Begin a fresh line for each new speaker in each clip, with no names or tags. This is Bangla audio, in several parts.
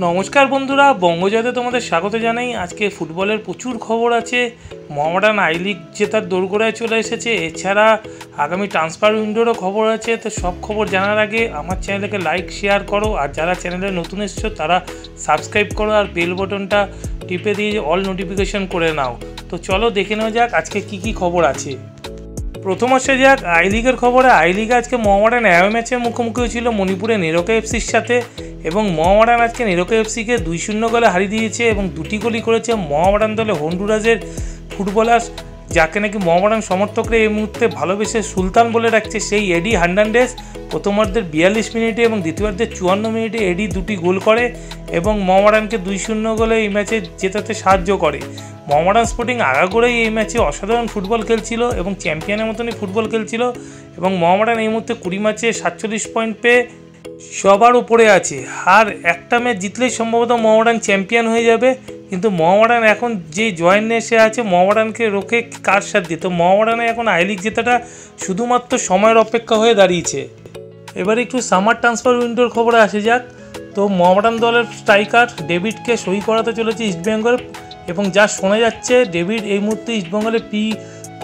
নমস্কার বন্ধুরা, বঙ্গজয়তে তোমাদের স্বাগত জানাই। আজকে ফুটবলের প্রচুর খবর আছে। মোহামেডান আই লিগ জেতার দোরগোড়ায় চলে এসেছে। এছাড়া আগামী ট্রান্সফার উইন্ডোরও খবর আছে। তো সব খবর জানার আগে আমার চ্যানেলকে লাইক শেয়ার করো, আর যারা চ্যানেলে নতুন এসেছো তারা সাবস্ক্রাইব করো আর বেল বটনটা টিপে দিয়ে অল নোটিফিকেশন করে নাও। তো চলো দেখে নেওয়া যাক আজকে কি খবর আছে। প্রথম আসা যাক আই লিগের খবরে। আই লিগে আজকে মোহামেডান অ্যাওয়ে ম্যাচের মুখোমুখি হয়েছিল মণিপুরে নেরোকা এফসির সাথে, এবং মোহামেডান আজকে নেরোকা এফসিকে 2-0 গোলে হারিয়ে দিয়েছে এবং 2টি গোলই করেছে মোহামেডান দলে হন্ডুরাসের ফুটবলার, যাকে নাকি মোহামেডান সমর্থকরা এই মুহূর্তে ভালোবেসে সুলতান বলে রাখছে, সেই এডি হার্নান্ডেজ। প্রথমার্ধের 42 মিনিটে এবং দ্বিতীয়ার্ধের 54 মিনিটে এডি 2টি গোল করে এবং মোহামেডানকে 2-0 গোলে এই ম্যাচে জেতাতে সাহায্য করে। মোহামেডান স্পোর্টিং আগাগোড়াই এই ম্যাচে অসাধারণ ফুটবল খেলছিল এবং চ্যাম্পিয়নের মতনই ফুটবল খেলছিল, এবং মোহামেডান এই মুহূর্তে 20 ম্যাচে 47 পয়েন্ট পেয়ে সবার উপরে আছে। আর একটা ম্যাচ জিতলেই সম্ভবত মোহামেডান চ্যাম্পিয়ন হয়ে যাবে। কিন্তু মোহামেডান এখন যে জয়েন এসে আছে, মোহামেডানকে রোখে কার সাথে? তো মোহামেডানে এখন আই লিগ জেতাটা শুধুমাত্র সময়ের অপেক্ষা হয়ে দাঁড়িয়েছে। এবার একটু সামার ট্রান্সফার উইন্ডোর খবরে আসে যাক। তো মোহামেডান দলের স্ট্রাইকার ডেভিডকে সই করাতে চলেছে ইস্টবেঙ্গল, এবং যা শোনা যাচ্ছে ডেভিড এই মুহূর্তে ইস্টবেঙ্গলে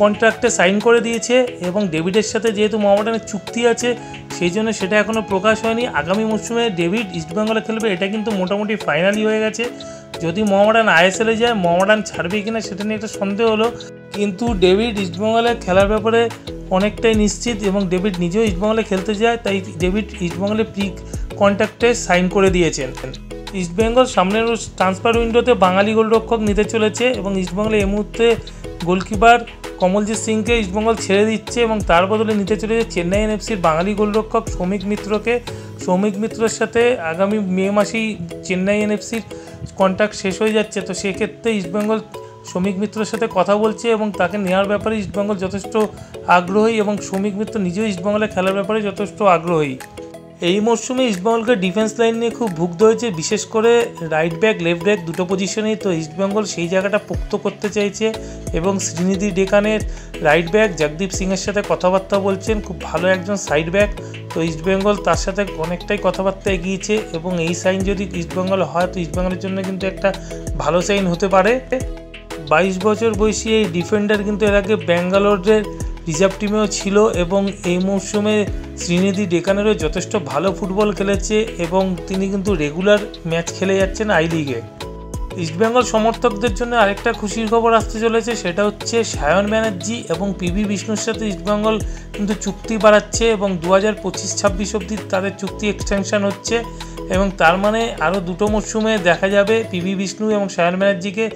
কন্ট্রাক্টে সাইন করে দিয়েছে, এবং ডেভিডের সাথে যেহেতু মোহামেডানের চুক্তি আছে সেই জন্য সেটা এখনও প্রকাশ হয়নি। আগামী মরশুমে ডেভিড ইস্টবেঙ্গলে খেলবে, এটা কিন্তু মোটামুটি ফাইনালি হয়ে গেছে। যদি মোহামেডান আইএসএলে যায়, মোহামেডান ছাড়বে কিনা সেটা নিয়ে একটা সন্দেহ হলো, কিন্তু ডেভিড ইস্টবেঙ্গলে খেলার ব্যাপারে অনেকটাই নিশ্চিত, এবং ডেভিড নিজেও ইস্টবেঙ্গলে খেলতে যায়, তাই ডেভিড ইস্টবেঙ্গলে কন্ট্রাক্টে সাইন করে দিয়েছেন। ইস্টবেঙ্গল সামনের ট্রান্সফার উইন্ডোতে বাঙালি গোলরক্ষক নিতে চলেছে, এবং ইস্টবেঙ্গলে এই মুহূর্তে গোলকিপার কমলজিৎ সিংকে ইস্টবেঙ্গল ছেড়ে দিচ্ছে এবং তার বদলে নিতে চলেছে চেন্নাই এনএফসির বাঙালি গোলরক্ষক সৌমিক মিত্রকে। সৌমিক মিত্রের সাথে আগামী মে মাসেই চেন্নাই এনএফসির কন্ট্রাক্ট শেষ হয়ে যাচ্ছে। তো সেক্ষেত্রে ইস্টবেঙ্গল সৌমিক মিত্রের সাথে কথা বলছে এবং তাকে নেওয়ার ব্যাপারে ইস্টবেঙ্গল যথেষ্ট আগ্রহী, এবং সৌমিক মিত্র নিজেও ইস্টবেঙ্গলে খেলার ব্যাপারে যথেষ্ট আগ্রহী। এই মরশুমে ইস্টবেঙ্গলকে ডিফেন্স লাইন নিয়ে খুব ভুগতে হয়েছে, বিশেষ করে রাইট ব্যাক লেফট ব্যাক দুটো পজিশনেই। তো ইস্টবেঙ্গল সেই জায়গাটা পোক্ত করতে চাইছে, এবং শ্রীনিধি ডেকানের রাইট ব্যাক জগদীপ সিংয়ের সাথে কথাবার্তা বলছেন, খুব ভালো একজন সাইড ব্যাক। তো ইস্টবেঙ্গল তার সাথে অনেকটাই কথাবার্তা এগিয়েছে, এবং এই সাইন যদি ইস্টবেঙ্গল হয় তো ইস্টবেঙ্গলের জন্য কিন্তু একটা ভালো সাইন হতে পারে। 22 বছর বয়সী এই ডিফেন্ডার কিন্তু এর আগে ব্যাঙ্গালোরের রিজার্ভ টিমেও ছিল, এবং এই মরশুমে শ্রীনিধি ডেকানেরও যথেষ্ট ভালো ফুটবল খেলেছে, এবং তিনি কিন্তু রেগুলার ম্যাচ খেলে যাচ্ছেন আই লিগে। ইস্টবেঙ্গল সমর্থকদের জন্য আরেকটা খুশির খবর আসতে চলেছে, সেটা হচ্ছে সায়ন ব্যানার্জি এবং পিভি বিষ্ণুর সাথে ইস্টবেঙ্গল কিন্তু চুক্তি বাড়াচ্ছে, এবং 2025-26 অবধি তাদের চুক্তি এক্সটেনশন হচ্ছে, এবং তার মানে আরও দুটো মরশুমে দেখা যাবে পিভি বিষ্ণু এবং সায়ন ব্যানার্জিকে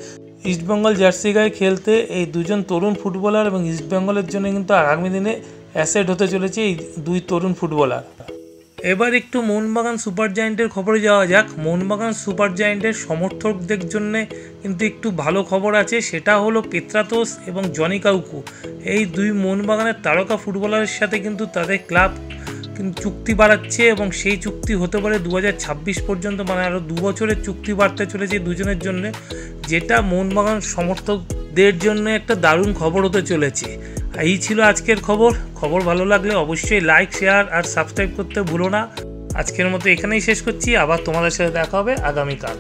ইস্টবেঙ্গল জার্সি গায়ে খেলতে। এই দুজন তরুণ ফুটবলার এবং ইস্টবেঙ্গলের জন্য কিন্তু আগামী দিনে অ্যাসেট হতে চলেছে এই দুই তরুণ ফুটবলার। এবার একটু মোহনবাগান সুপার জায়েন্টের খবরে যাওয়া যাক। মোহনবাগান সুপার জায়েন্টের সমর্থকদের জন্য কিন্তু একটু ভালো খবর আছে, সেটা হলো পেত্রাতোস এবং জনি কাউকু, এই দুই মোহনবাগানের তারকা ফুটবলারের সাথে কিন্তু তাদের ক্লাব কিন্তু চুক্তি বাড়াচ্ছে, এবং সেই চুক্তি হতে পারে 2026 পর্যন্ত, মানে আরও 2 বছরের চুক্তি বাড়তে চলেছে দুজনের জন্য, যেটা মোহনবাগান সমর্থকদের জন্য একটা দারুণ খবর হতে চলেছে। এই ছিল আজকের খবর ভালো লাগলে অবশ্যই লাইক শেয়ার আর সাবস্ক্রাইব করতে ভুলো না। আজকের মতো এখানেই শেষ করছি, আবার তোমাদের সাথে দেখা হবে আগামীকাল।